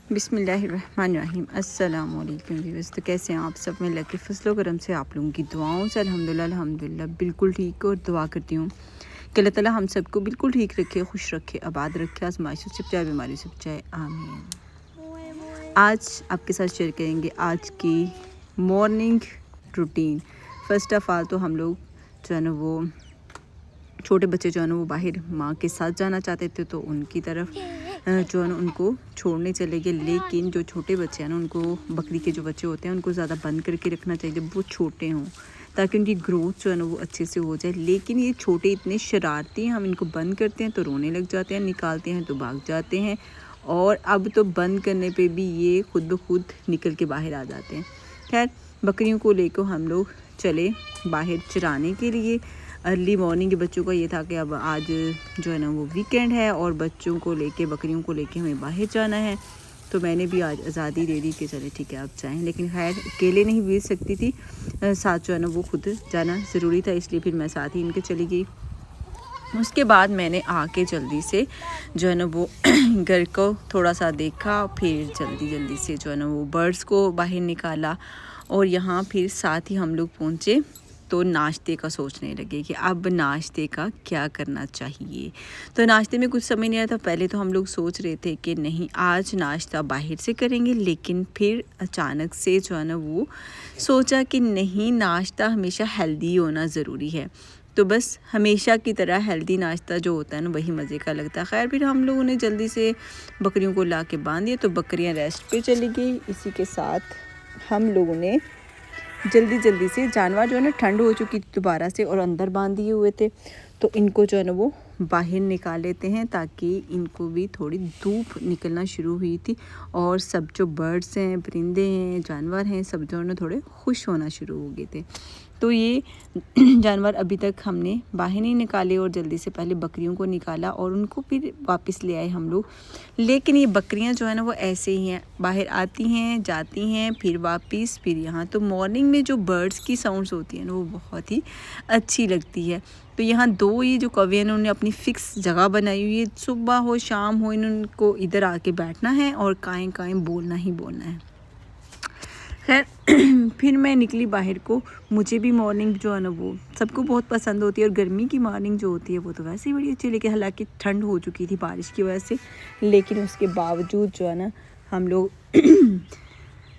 बिस्मिल्लाहिर्रहमानिर्रहीम। अस्सलाम वालेकुम व्यूअर्स। तो कैसे हैं आप सब? मैं लकी फजलो करम से आप लोगों की दुआओं से अल्हम्दुलिल्लाह बिल्कुल ठीक और दुआ करती हूँ कि अल्लाह ताला हम सबको बिल्कुल ठीक रखे, खुश रखे, आबाद रखे, आजमाइशों से बचाए, बीमारी से बचाए, आमीन। आज आपके साथ शेयर करेंगे आज की morning routine. First of all तो हम लोग जो है ना वो छोटे बच्चे जो है ना वो बाहर माँ के साथ जाना चाहते थे, तो उनकी तरफ जो है ना उनको छोड़ने चले गए। लेकिन जो छोटे बच्चे हैं ना, उनको बकरी के जो बच्चे होते हैं उनको ज़्यादा बंद करके रखना चाहिए जब वो छोटे हों, ताकि उनकी ग्रोथ जो है ना वो अच्छे से हो जाए। लेकिन ये छोटे इतने शरारती हैं, हम इनको बंद करते हैं तो रोने लग जाते हैं, निकालते हैं तो भाग जाते हैं, और अब तो बंद करने पे भी ये खुद ब खुद निकल के बाहर आ जाते हैं। खैर, बकरियों को लेकर हम लोग चले बाहर चराने के लिए। अर्ली मॉर्निंग के बच्चों का ये था कि अब आज जो है ना वो वीकेंड है और बच्चों को लेके, बकरियों को लेके हमें बाहर जाना है। तो मैंने भी आज आज़ादी दे दी कि चले ठीक है आप जाएं। लेकिन खैर अकेले नहीं भेज सकती थी, साथ जो है ना वो खुद जाना ज़रूरी था, इसलिए फिर मैं साथ ही इनके चली गई। उसके बाद मैंने आके जल्दी से जो है ना वो घर को थोड़ा सा देखा, फिर जल्दी से जो है ना वो बर्ड्स को बाहर निकाला, और यहाँ फिर साथ ही हम लोग पहुँचे तो नाश्ते का सोचने लगे कि अब नाश्ते का क्या करना चाहिए। तो नाश्ते में कुछ समझ नहीं आया था। पहले तो हम लोग सोच रहे थे कि नहीं आज नाश्ता बाहर से करेंगे, लेकिन फिर अचानक से जो है ना वो सोचा कि नहीं, नाश्ता हमेशा हेल्दी होना ज़रूरी है। तो बस हमेशा की तरह हेल्दी नाश्ता जो होता है ना वही मज़े का लगता है। खैर फिर हम लोगों ने जल्दी से बकरियों को ला के बांध दिया, तो बकरियां रेस्ट पे चली गई। इसी के साथ हम लोगों ने जल्दी से, जानवर जो है ना ठंड हो चुकी थी दोबारा से और अंदर बांध दिए हुए थे, तो इनको जो है ना वो बाहर निकाल लेते हैं ताकि इनको भी थोड़ी धूप निकलना शुरू हुई थी, और सब जो बर्ड्स हैं, परिंदे हैं, जानवर हैं, सब जो है ना थोड़े खुश होना शुरू हो गए थे। तो ये जानवर अभी तक हमने बाहर नहीं निकाले, और जल्दी से पहले बकरियों को निकाला और उनको फिर वापस ले आए हम लोग। लेकिन ये बकरियां जो है ना वो ऐसे ही हैं, बाहर आती हैं, जाती हैं, फिर वापस, फिर यहाँ। तो मॉर्निंग में जो बर्ड्स की साउंड्स होती हैं ना वो बहुत ही अच्छी लगती है। तो यहाँ दो ये जो कौवे हैं उन्होंने अपनी फ़िक्स जगह बनाई हुई है, सुबह हो शाम हो इनको इधर आके बैठना है और काएँ काएँ बोलना ही बोलना है। खैर फिर मैं निकली बाहर को। मुझे भी मॉर्निंग जो है ना वो सबको बहुत पसंद होती है, और गर्मी की मॉर्निंग जो होती है वो तो वैसे ही बड़ी अच्छी। लेकिन हालांकि ठंड हो चुकी थी बारिश की वजह से, लेकिन उसके बावजूद जो है ना हम लोग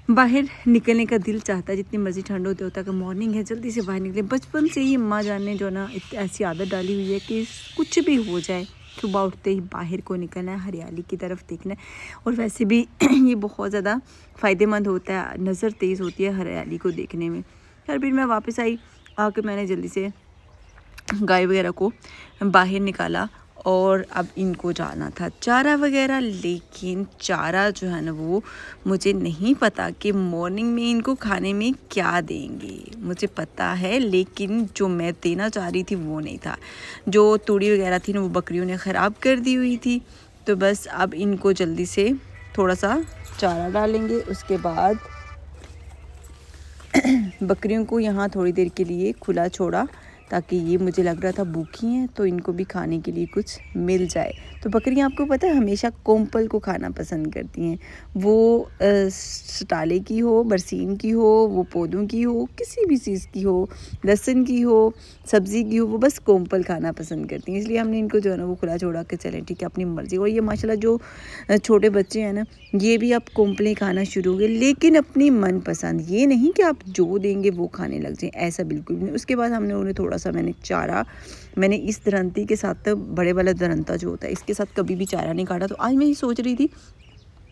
बाहर निकलने का दिल चाहता है, जितनी मर्जी ठंड होती होता है कि मॉर्निंग है जल्दी से बाहर निकले। बचपन से ही अम्मा जान ने जो है ना ऐसी आदत डाली हुई है कि कुछ भी हो जाए सुबह उठते ही बाहर को निकलना है, हरियाली की तरफ देखना है। और वैसे भी ये बहुत ज़्यादा फ़ायदेमंद होता है, नज़र तेज़ होती है हरियाली को देखने में। फिर मैं वापस आई, आके मैंने जल्दी से गाय वगैरह को बाहर निकाला, और अब इनको जाना था चारा वगैरह। लेकिन चारा जो है ना वो मुझे नहीं पता कि मॉर्निंग में इनको खाने में क्या देंगे। मुझे पता है लेकिन जो मैं देना चाह रही थी वो नहीं था। जो तूड़ी वगैरह थी ना वो बकरियों ने ख़राब कर दी हुई थी। तो बस अब इनको जल्दी से थोड़ा सा चारा डालेंगे। उसके बाद बकरियों को यहाँ थोड़ी देर के लिए खुला छोड़ा, ताकि ये, मुझे लग रहा था भूखी हैं तो इनको भी खाने के लिए कुछ मिल जाए। तो बकरियां आपको पता है हमेशा कोम्पल को खाना पसंद करती हैं, वो शटाले की हो, बरसीन की हो, वो पौधों की हो, किसी भी चीज़ की हो, लहसुन की हो, सब्ज़ी की हो, वो बस कोम्पल खाना पसंद करती हैं। इसलिए हमने इनको जो है ना वो खुला छोड़ा के चलें ठीक है अपनी मर्ज़ी। और ये माशाल्लाह जो छोटे बच्चे हैं ना, ये भी अब कोम्पलें खाना शुरू हो गए, लेकिन अपनी मनपसंद। ये नहीं कि आप जो देंगे वो खाने लग जाएं, ऐसा बिल्कुल नहीं। उसके बाद हमने उन्हें थोड़ा सा मैंने चारा, मैंने इस दरंती के साथ, तो बड़े वाला दरंता जो होता है इसके साथ कभी भी चारा नहीं काटा। तो आज मैं ये सोच रही थी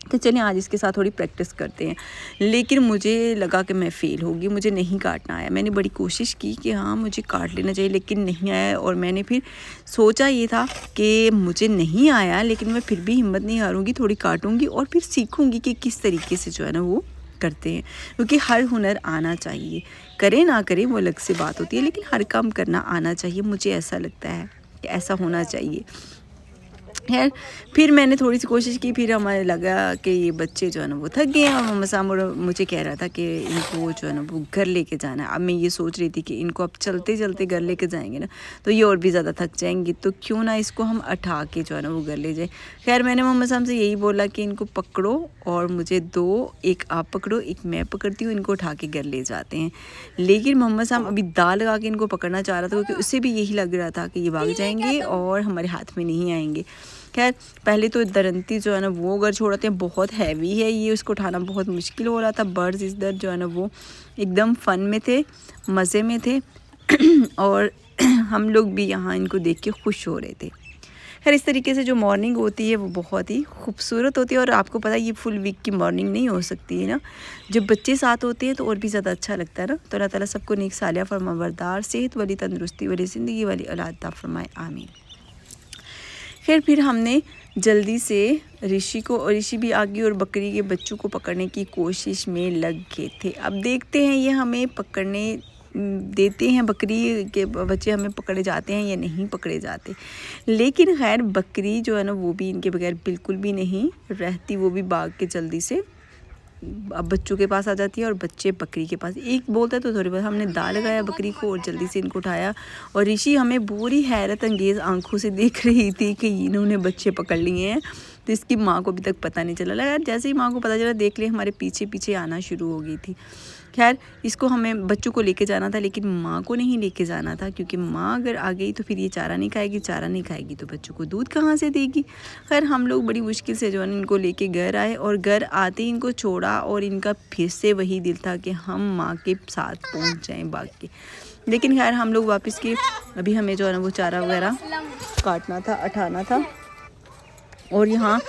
कि चलें आज इसके साथ थोड़ी प्रैक्टिस करते हैं, लेकिन मुझे लगा कि मैं फ़ेल होगी, मुझे नहीं काटना आया। मैंने बड़ी कोशिश की कि हाँ मुझे काट लेना चाहिए, लेकिन नहीं आया। और मैंने फिर सोचा ये था कि मुझे नहीं आया, लेकिन मैं फिर भी हिम्मत नहीं हारूंगी, थोड़ी काटूंगी और फिर सीखूंगी कि किस तरीके से जो है ना वो करते हैं। क्योंकि हर हुनर आना चाहिए, करें ना करें वो अलग से बात होती है, लेकिन हर काम करना आना चाहिए। मुझे ऐसा लगता है कि ऐसा होना चाहिए। खैर फिर मैंने थोड़ी सी कोशिश की, फिर हमें लगा कि ये बच्चे जो है ना वो थक गए हैं और मोहम्मद सामर मुझे कह रहा था कि इनको जो है ना वो घर लेके जाना है। अब मैं ये सोच रही थी कि इनको अब चलते चलते घर लेके जाएंगे ना तो ये और भी ज़्यादा थक जाएंगे, तो क्यों ना इसको हम उठा के जो है ना वो घर ले जाए। खैर मैंने मोहम्मद साहब से यही बोला कि इनको पकड़ो और मुझे दो, एक आप पकड़ो एक मैं पकड़ती हूँ, इनको उठा के घर ले जाते हैं। लेकिन मोहम्मद साहब अभी दाल लगा के इनको पकड़ना चाह रहा था क्योंकि उससे भी यही लग रहा था कि ये भाग जाएंगे और हमारे हाथ में नहीं आएंगे। खैर पहले तो दरंती जो है ना वो घर छोड़ते हैं, बहुत हैवी है ये, उसको उठाना बहुत मुश्किल हो रहा था। बर्ड्स इधर जो है ना वो एकदम फ़न में थे, मज़े में थे और हम लोग भी यहाँ इनको देख के खुश हो रहे थे। खैर इस तरीके से जो मॉर्निंग होती है वो बहुत ही खूबसूरत होती है और आपको पता है ये फुल वीक की मॉर्निंग नहीं हो सकती है ना, जब बच्चे साथ होते हैं तो और भी ज़्यादा अच्छा लगता है ना। तो अल्लाह ताला सबको नेक सालिया फरमाबरदार, सेहत वाली, तंदुरुस्ती वाली, ज़िंदगी वाली औलाद अता फरमाए, आमीन। खैर फिर हमने जल्दी से ऋषि को, और ऋषि भी आ गई और बकरी के बच्चों को पकड़ने की कोशिश में लग गए थे। अब देखते हैं ये हमें पकड़ने देते हैं, बकरी के बच्चे हमें पकड़े जाते हैं या नहीं पकड़े जाते। लेकिन खैर बकरी जो है ना वो भी इनके बगैर बिल्कुल भी नहीं रहती, वो भी भाग के जल्दी से अब बच्चों के पास आ जाती है और बच्चे बकरी के पास। एक बोलता है तो थोड़ी बहुत हमने दाल लगाया बकरी को और जल्दी से इनको उठाया और ऋषि हमें बुरी हैरत अंगेज़ आंखों से देख रही थी कि इन्होंने बच्चे पकड़ लिए हैं। तो इसकी माँ को अभी तक पता नहीं चला। यार जैसे ही माँ को पता चला देख ले हमारे पीछे पीछे आना शुरू हो गई थी। खैर इसको हमें बच्चों को लेके जाना था लेकिन माँ को नहीं लेके जाना था क्योंकि माँ अगर आ गई तो फिर ये चारा नहीं खाएगी, चारा नहीं खाएगी तो बच्चों को दूध कहाँ से देगी। खैर हम लोग बड़ी मुश्किल से जो है इनको लेके घर आए और घर आते ही इनको छोड़ा और इनका फिर से वही दिल था कि हम माँ के साथ पहुँच जाएँ भाग के। लेकिन खैर हम लोग वापस के, अभी हमें जो है ना वो चारा वगैरह काटना था, उठाना था और यहाँ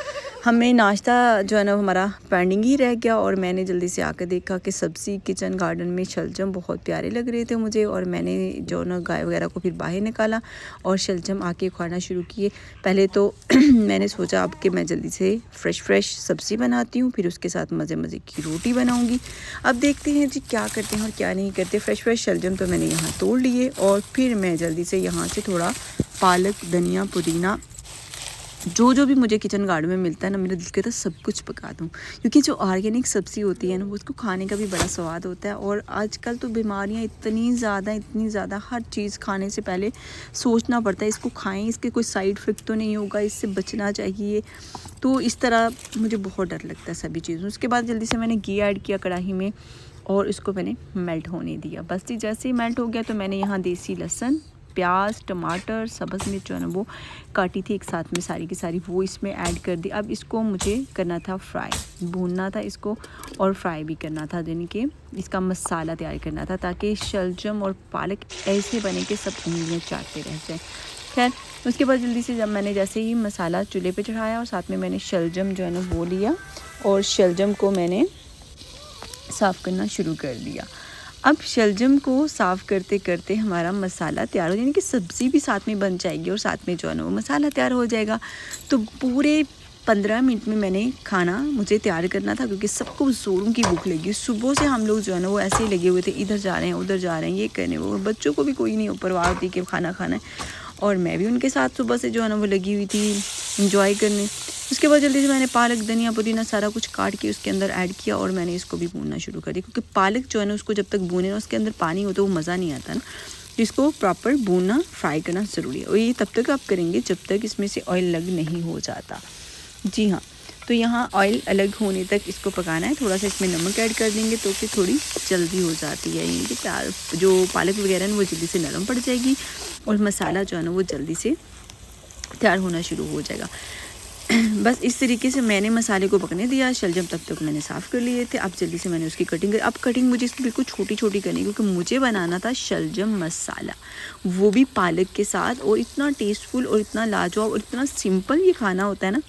हमें नाश्ता जो है ना हमारा पेंडिंग ही रह गया। और मैंने जल्दी से आकर देखा कि सब्ज़ी किचन गार्डन में शलजम बहुत प्यारे लग रहे थे मुझे, और मैंने जो ना गाय वगैरह को फिर बाहर निकाला और शलजम आके खाना शुरू किए। पहले तो मैंने सोचा अब कि मैं जल्दी से फ्रेश सब्ज़ी बनाती हूँ, फिर उसके साथ मज़े मज़े की रोटी बनाऊँगी। अब देखते हैं जी क्या करते हैं और क्या नहीं करते। फ्रेश शलजम तो मैंने यहाँ तोड़ लिए और फिर मैं जल्दी से यहाँ से थोड़ा पालक, धनिया, पुदीना, जो भी मुझे किचन गार्डन में मिलता है ना, मेरा दिल कहता है सब कुछ पका दूँ क्योंकि जो ऑर्गेनिक सब्ज़ी होती है ना उसको खाने का भी बड़ा स्वाद होता है। और आजकल तो बीमारियां इतनी ज़्यादा, हर चीज़ खाने से पहले सोचना पड़ता है इसको खाएं, इसके कोई साइड इफ़ेक्ट तो नहीं होगा, इससे बचना चाहिए। तो इस तरह मुझे बहुत डर लगता है सभी चीज़ों। उसके बाद जल्दी से मैंने घी ऐड किया कढ़ाई में और इसको मैंने मेल्ट होने दिया। बस जैसे ही मेल्ट हो गया तो मैंने यहाँ देसी लहसुन, प्याज, टमाटर, सब्ज़ मिर्च जो है ना वो काटी थी एक साथ में सारी की सारी, वो इसमें ऐड कर दी। अब इसको मुझे करना था फ्राई, भूनना था इसको और फ्राई भी करना था, यानी कि इसका मसाला तैयार करना था ताकि शलजम और पालक ऐसे बने कि सब उंगलियाँ चाटते रह जाए। खैर उसके बाद जल्दी से जब मैंने जैसे ही मसाला चूल्हे पे चढ़ाया और साथ में मैंने शलजम जो है ना वो लिया और शलजम को मैंने साफ़ करना शुरू कर दिया। अब शलजम को साफ़ करते करते हमारा मसाला तैयार हो, यानी कि सब्ज़ी भी साथ में बन जाएगी और साथ में जो है ना वो मसाला तैयार हो जाएगा। तो पूरे 15 मिनट में मैंने खाना मुझे तैयार करना था क्योंकि सबको ज़ोरों की भूख लगी। सुबह से हम लोग जो है ना वो ऐसे ही लगे हुए थे, इधर जा रहे हैं उधर जा रहे हैं, ये करने वो। बच्चों को भी कोई नहीं परवाह होती कि खाना खाना है और मैं भी उनके साथ सुबह से जो है ना वो लगी हुई थी इंजॉय करने। उसके बाद जल्दी से मैंने पालक, धनिया, पुदीना सारा कुछ काट के उसके अंदर ऐड किया और मैंने इसको भी भूनना शुरू कर दिया क्योंकि पालक जो है ना उसको जब तक भूने ना उसके अंदर पानी हो तो वो मज़ा नहीं आता ना, इसको प्रॉपर भूनना, फ्राई करना ज़रूरी है। और ये तब तक आप करेंगे जब तक इसमें से ऑयल अलग नहीं हो जाता। जी हाँ, तो यहाँ ऑयल अलग होने तक इसको पकाना है। थोड़ा सा इसमें नमक ऐड कर देंगे तो फिर थोड़ी जल्दी हो जाती है, यानी कि जो पालक वगैरह है वो जल्दी से नरम पड़ जाएगी और मसाला जो है ना वो जल्दी से तैयार होना शुरू हो जाएगा। बस इस तरीके से मैंने मसाले को पकने दिया। शलजम तब तक मैंने साफ़ कर लिए थे। अब जल्दी से मैंने उसकी कटिंग करी। अब कटिंग मुझे इसकी बिल्कुल छोटी छोटी करनी क्योंकि मुझे बनाना था शलजम मसाला, वो भी पालक के साथ। और इतना टेस्टफुल और इतना लाजवाब और इतना सिंपल ये खाना होता है ना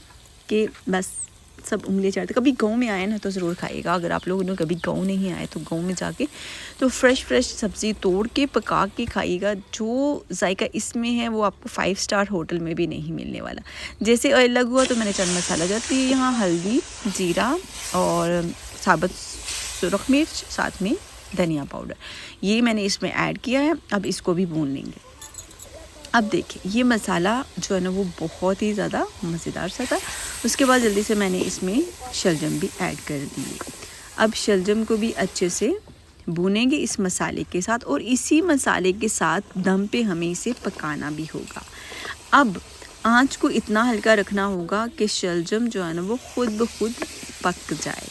कि बस सब उंगलियां चाटते। कभी गांव में आए ना तो ज़रूर खाइएगा। अगर आप लोगों ने कभी गांव नहीं आए तो गांव में जाके तो फ्रेश सब्ज़ी तोड़ के पका के खाइएगा। जो जायका इसमें है वो आपको 5 स्टार होटल में भी नहीं मिलने वाला। जैसे ऑयल लग हुआ तो मैंने चंद मसाला जाती है यहाँ, हल्दी, जीरा और साबुत सुरख मिर्च, साथ में धनिया पाउडर, ये मैंने इसमें ऐड किया है। अब इसको भी भून लेंगे। अब देखिए ये मसाला जो है ना वो बहुत ही ज़्यादा मज़ेदार सा था। उसके बाद जल्दी से मैंने इसमें शलजम भी ऐड कर दिए। अब शलजम को भी अच्छे से भूनेंगे इस मसाले के साथ, और इसी मसाले के साथ दम पे हमें इसे पकाना भी होगा। अब आँच को इतना हल्का रखना होगा कि शलजम जो है ना वो खुद ब खुद पक जाए।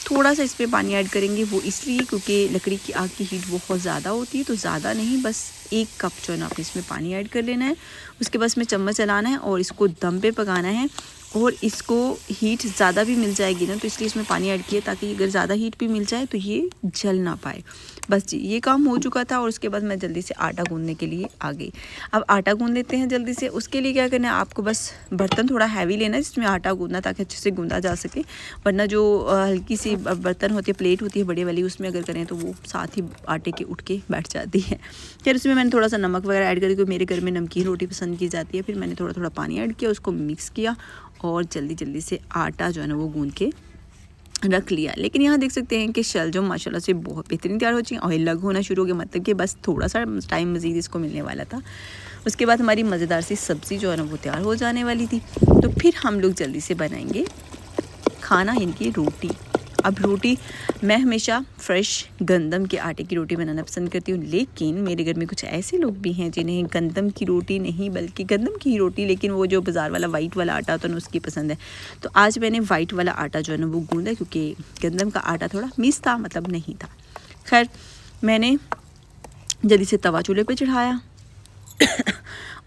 थोड़ा सा इसमें पानी ऐड करेंगे, वो इसलिए क्योंकि लकड़ी की आग की हीट बहुत ज़्यादा होती है, तो ज़्यादा नहीं, बस 1 कप जो है ना आपने इसमें पानी ऐड कर लेना है। उसके बाद इसमें चम्मच चलाना है और इसको दम पे पकाना है। और इसको हीट ज़्यादा भी मिल जाएगी ना, तो इसलिए इसमें पानी ऐड किया ताकि अगर ज़्यादा हीट भी मिल जाए तो ये जल ना पाए। बस जी ये काम हो चुका था, और उसके बाद मैं जल्दी से आटा गूँधने के लिए आ गई। अब आटा गूँध लेते हैं जल्दी से। उसके लिए क्या करना है, आपको बस बर्तन थोड़ा हैवी लेना है जिसमें आटा गूँधना, ताकि अच्छे से गूँधा जा सके। वरना जो हल्की सी बर्तन होती है, प्लेट होती है बड़ी वाली, उसमें अगर करें तो वो साथ ही आटे के उठ के बैठ जाती है। फिर उसमें मैंने थोड़ा सा नमक वगैरह ऐड करके, मेरे घर में नमकीन रोटी पसंद की जाती है। फिर मैंने थोड़ा थोड़ा पानी ऐड किया, उसको मिक्स किया और जल्दी जल्दी से आटा जो है ना वो गूँध के रख लिया। लेकिन यहाँ देख सकते हैं कि शलजम माशाल्लाह से बहुत बेहतरीन तैयार हो चुकी है। ऑयल लग होना शुरू हो गया, मतलब कि बस थोड़ा सा टाइम मज़ीद इसको मिलने वाला था। उसके बाद हमारी मज़ेदार सी सब्ज़ी जो है ना वो तैयार हो जाने वाली थी। तो फिर हम लोग जल्दी से बनाएंगे खाना, इनकी रोटी। अब रोटी मैं हमेशा फ़्रेश गंदम के आटे की रोटी बनाना पसंद करती हूँ, लेकिन मेरे घर में कुछ ऐसे लोग भी हैं जिन्हें गंदम की रोटी नहीं बल्कि गंदम की ही रोटी, लेकिन वो जो बाज़ार वाला वाइट वाला आटा होता है ना उसकी पसंद है। तो आज मैंने वाइट वाला आटा जो है ना वो गूँधा, क्योंकि गंदम का आटा थोड़ा मिस था, मतलब नहीं था। खैर मैंने जल्दी से तवा चूल्हे पे चढ़ाया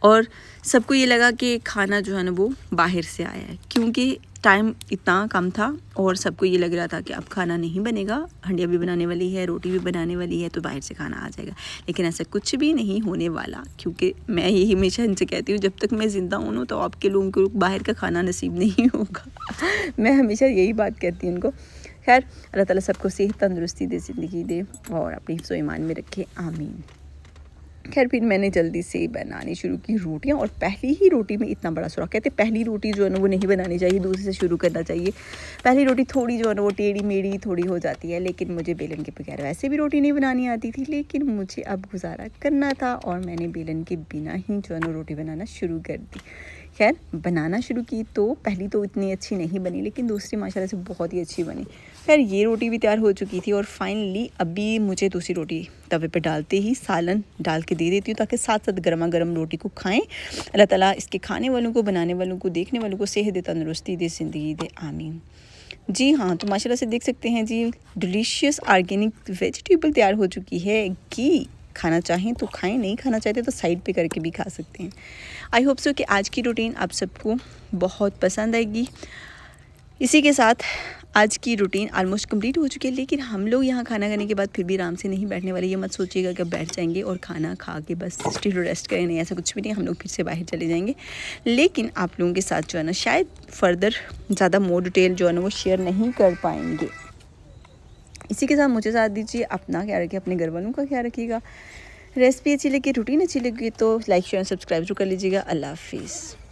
और सबको ये लगा कि खाना जो है ना वो बाहर से आया है, क्योंकि टाइम इतना कम था और सबको ये लग रहा था कि अब खाना नहीं बनेगा, हंडिया भी बनाने वाली है, रोटी भी बनाने वाली है, तो बाहर से खाना आ जाएगा। लेकिन ऐसा कुछ भी नहीं होने वाला, क्योंकि मैं यही हमेशा इनसे कहती हूँ, जब तक मैं ज़िंदा हूँ तो आपके लोगों को बाहर का खाना नसीब नहीं होगा। मैं हमेशा यही बात कहती हूँ उनको। खैर अल्लाह ताला सबको सेहत तंदुरुस्ती दे, ज़िंदगी दे और अपनी हिफ्ज़-ओ ईमान में रखे, आमीन। खैर फिर मैंने जल्दी से बनानी शुरू की रोटियां, और पहली ही रोटी में इतना बड़ा सुराख। कहते पहली रोटी जो है ना वो नहीं बनानी चाहिए, दूसरे से शुरू करना चाहिए। पहली रोटी थोड़ी जो है ना वो टेढ़ी मेढ़ी थोड़ी हो जाती है, लेकिन मुझे बेलन के बगैर वैसे भी रोटी नहीं बनानी आती थी, लेकिन मुझे अब गुजारा करना था और मैंने बेलन के बिना ही जो है ना रोटी बनाना शुरू कर दी। खैर बनाना शुरू की तो पहली तो इतनी अच्छी नहीं बनी, लेकिन दूसरी माशाल्लाह से बहुत ही अच्छी बनी। खैर ये रोटी भी तैयार हो चुकी थी, और फाइनली अभी मुझे दूसरी रोटी तवे पे डालते ही सालन डाल के दे देती हूँ, ताकि साथ साथ गर्मा गर्म रोटी को खाएं। अल्लाह ताला इसके खाने वालों को, बनाने वालों को, देखने वालों को सेहत दे, तंदुरुस्ती दे, ज़िंदगी दे, आमीन। जी हाँ, तो माशाल्लाह से देख सकते हैं जी, डिलीशियस ऑर्गेनिक वेजिटेबल तैयार हो चुकी है। घी खाना चाहें तो खाएं, नहीं खाना चाहते तो साइड पे करके भी खा सकते हैं। आई होप सो कि आज की रूटीन आप सबको बहुत पसंद आएगी। इसी के साथ आज की रूटीन ऑलमोस्ट कंप्लीट हो चुकी है, लेकिन हम लोग यहाँ खाना खाने के बाद फिर भी आराम से नहीं बैठने वाले। ये मत सोचिएगा कि बैठ जाएंगे और खाना खा के बस स्टिल रेस्ट करें, नहीं, ऐसा कुछ भी नहीं। हम लोग फिर से बाहर चले जाएंगे, लेकिन आप लोगों के साथ जो है ना शायद फर्दर ज़्यादा मोर डिटेल जो है ना वो शेयर नहीं कर पाएंगे। इसी के साथ मुझे साथ दीजिए, अपना ख्याल रखिए, अपने घर वालों का ख्याल रखिएगा। रेसिपी अच्छी लगी, रूटीन अच्छी लगी तो लाइक शेयर सब्सक्राइब जरूर कर लीजिएगा। अल्लाह हाफिज़।